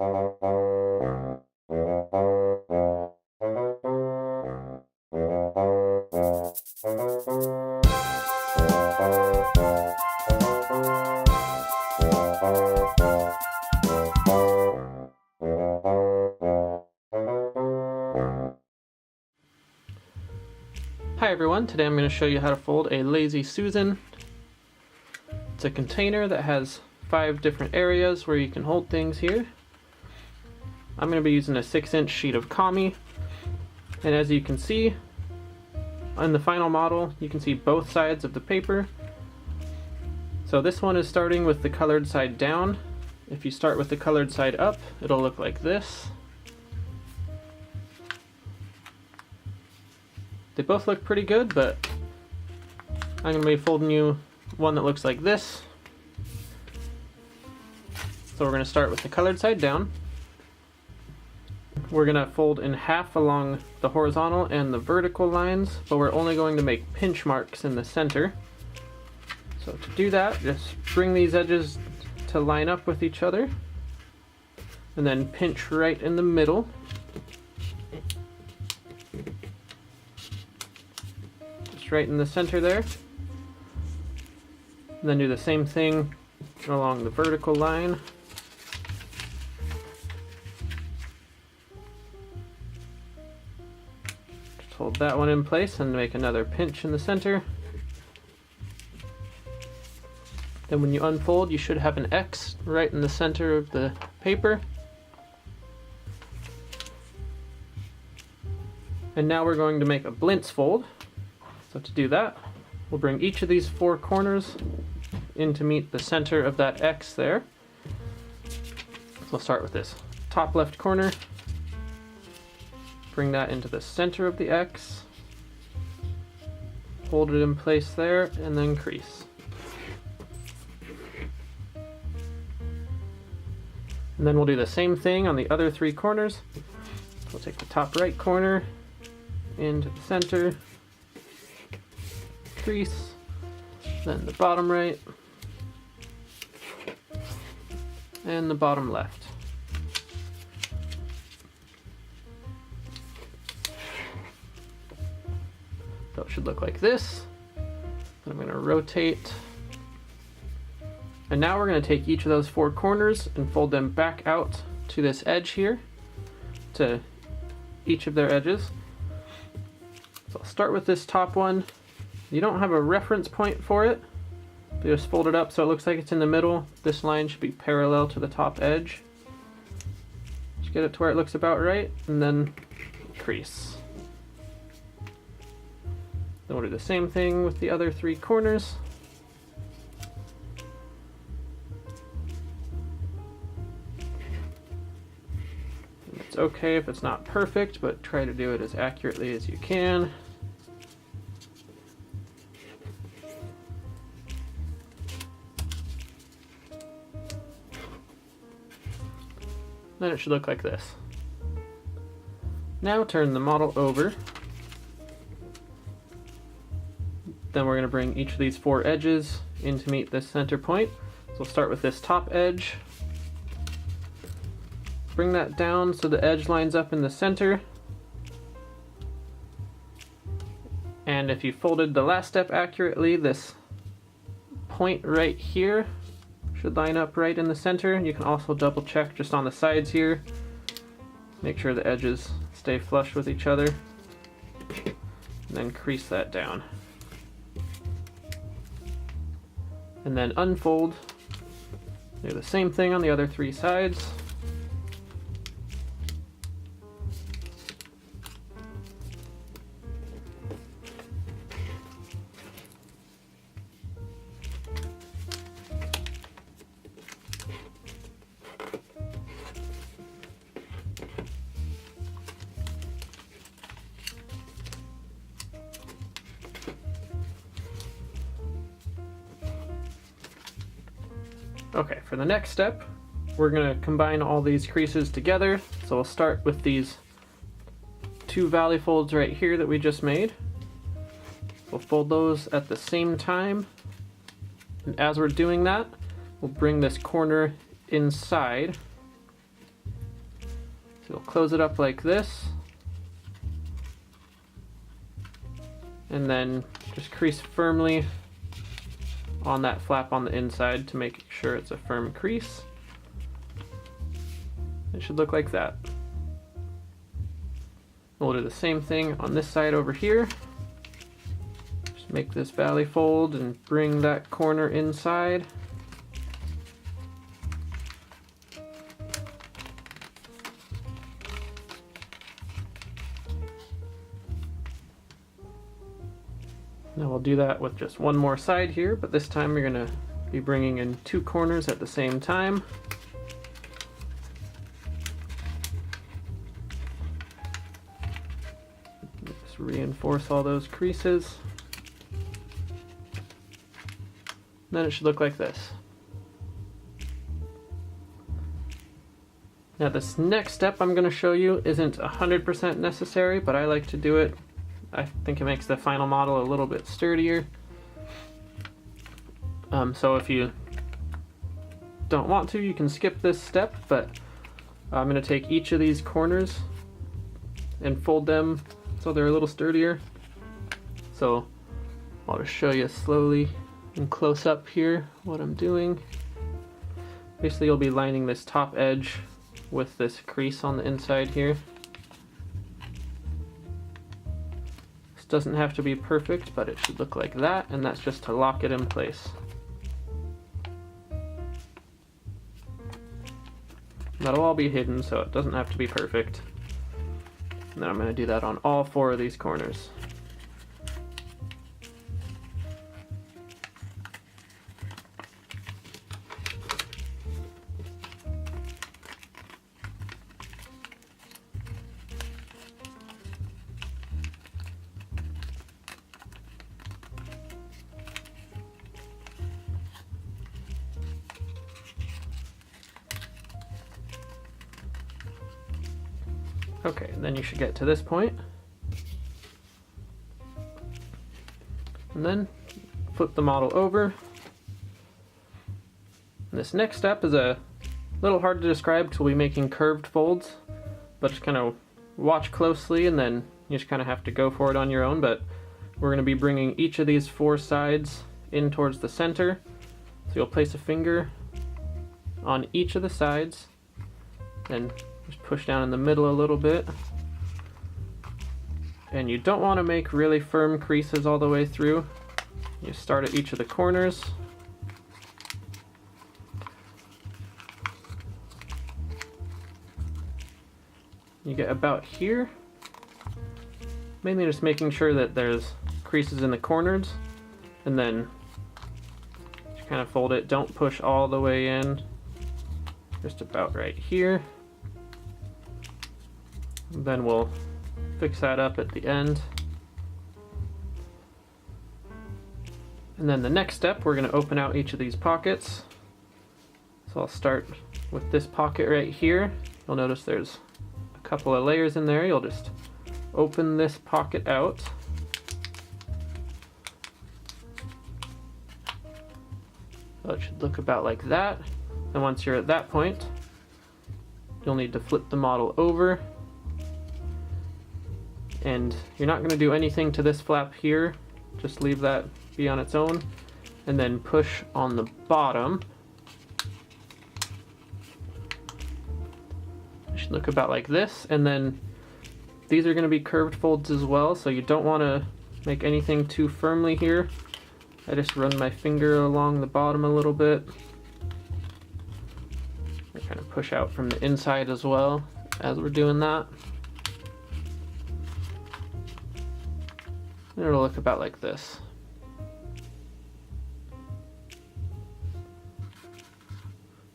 Hi everyone, today I'm going to show you how to fold a Lazy Susan. It's a container that has 5 different areas where you can hold things here. I'm going to be using a 6-inch sheet of kami, and as you can see on the final model you can see both sides of the paper. So this one is starting with the colored side down. If you start with the colored side up, it'll look like this. They both look pretty good, but I'm going to be folding you one that looks like this. So we're going to start with the colored side down. We're going to fold in half along the horizontal and the vertical lines, but we're only going to make pinch marks in the center. So to do that, just bring these edges to line up with each other, and then pinch right in the middle. Right in the center there, and then do the same thing along the vertical line. Just hold that one in place and make another pinch in the center. Then when you unfold, you should have an X right in the center of the paper. And now we're going to make a blintz fold. So to do that, we'll bring each of these 4 corners in to meet the center of that X there. So we'll start with this top left corner, bring that into the center of the X, hold it in place there, and then crease. And then we'll do the same thing on the other 3 corners. We'll take the top right corner into the center, crease, then the bottom right, and the bottom left. So it should look like this. I'm going to rotate. And now we're going to take each of those 4 corners and fold them back out to this edge here, to each of their edges. So I'll start with this top one. You don't have a reference point for it, but just fold it up so it looks like it's in the middle. This line should be parallel to the top edge. Just get it to where it looks about right, and then crease. Then we'll do the same thing with the other 3 corners. And it's okay if it's not perfect, but try to do it as accurately as you can. Then it should look like this. Now turn the model over. Then we're going to bring each of these 4 edges in to meet this center point. So we'll start with this top edge. Bring that down so the edge lines up in the center. And if you folded the last step accurately, this point right here should line up right in the center. You can also double check just on the sides here. Make sure the edges stay flush with each other. And then crease that down. And then unfold. Do the same thing on the other 3 sides. Okay, for the next step, we're going to combine all these creases together. So we'll start with these 2 valley folds right here that we just made. We'll fold those at the same time. And as we're doing that, we'll bring this corner inside you'll close it up like this, and then just crease firmly on that flap on the inside to make sure it's a firm crease. It should look like that. We'll do the same thing on this side over here. Just make this valley fold and bring that corner inside. Now we'll do that with just one more side here, but this time we're going to be bringing in two corners at the same time. Just reinforce all those creases. Then it should look like this. Now this next step I'm going to show you isn't 100% necessary, but I like to do it. I think it makes the final model a little bit sturdier. So if you don't want to, you can skip this step, but I'm going to take each of these corners and fold them so they're a little sturdier. So I'll just show you slowly and close up here what I'm doing. Basically you'll be lining this top edge with this crease on the inside here. Doesn't have to be perfect, but it should look like that, and that's just to lock it in place. That'll all be hidden, so it doesn't have to be perfect. And then I'm going to do that on all four of these corners. Okay, and then you should get to this point. And then flip the model over. And this next step is a little hard to describe because we'll be making curved folds, but just kind of watch closely and then you just kind of have to go for it on your own. But we're going to be bringing each of these four sides in towards the center. So you'll place a finger on each of the sides and just push down in the middle a little bit. And you don't want to make really firm creases all the way through. You start at each of the corners. You get about here. Mainly just making sure that there's creases in the corners, and then just kind of fold it. Don't push all the way in. Just about right here. Then we'll fix that up at the end. And then the next step, we're going to open out each of these pockets. So I'll start with this pocket right here. You'll notice there's a couple of layers in there. You'll just open this pocket out. So it should look about like that. And once you're at that point, you'll need to flip the model over. And you're not going to do anything to this flap here, just leave that be on its own, and then push on the bottom. It should look about like this, and then these are going to be curved folds as well, so you don't want to make anything too firmly here. I just run my finger along the bottom a little bit. I kind of push out from the inside as well as we're doing that. And it'll look about like this.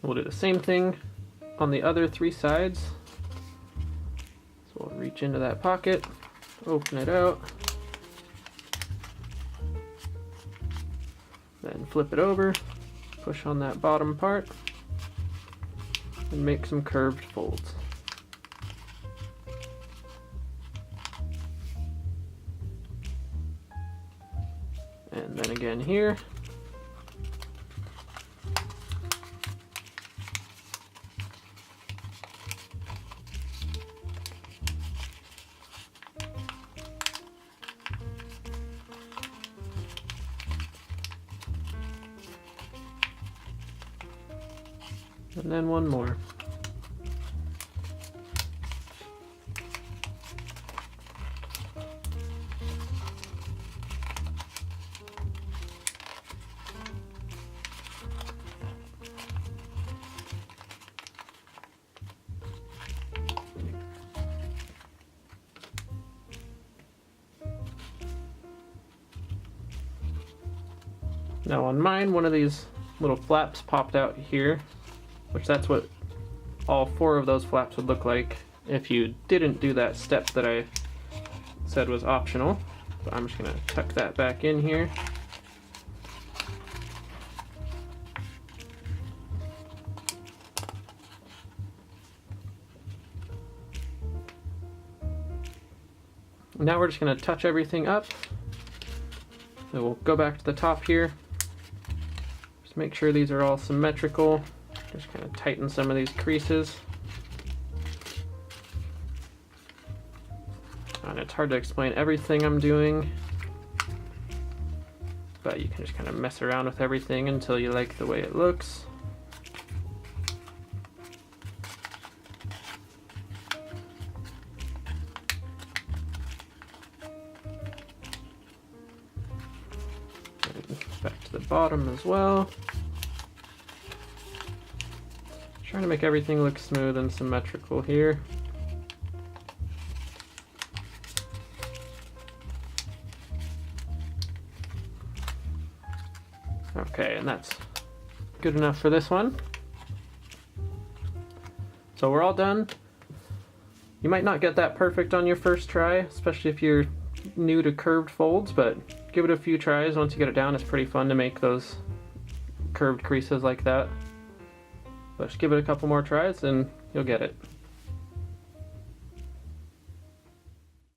We'll do the same thing on the other three sides. So we'll reach into that pocket, open it out, then flip it over, push on that bottom part, and make some curved folds. And then again here. And then one more. Now on mine, one of these little flaps popped out here, which that's what all 4 of those flaps would look like if you didn't do that step that I said was optional. But I'm just gonna tuck that back in here. Now we're just gonna touch everything up. So we'll go back to the top here. Just make sure these are all symmetrical. Just kind of tighten some of these creases. And it's hard to explain everything I'm doing, but you can just kind of mess around with everything until you like the way it looks. Back to the bottom as well. Trying to make everything look smooth and symmetrical here. Okay, and that's good enough for this one. So we're all done. You might not get that perfect on your first try, especially if you're new to curved folds, but give it a few tries. Once you get it down, it's pretty fun to make those curved creases like that. But just give it a couple more tries and you'll get it.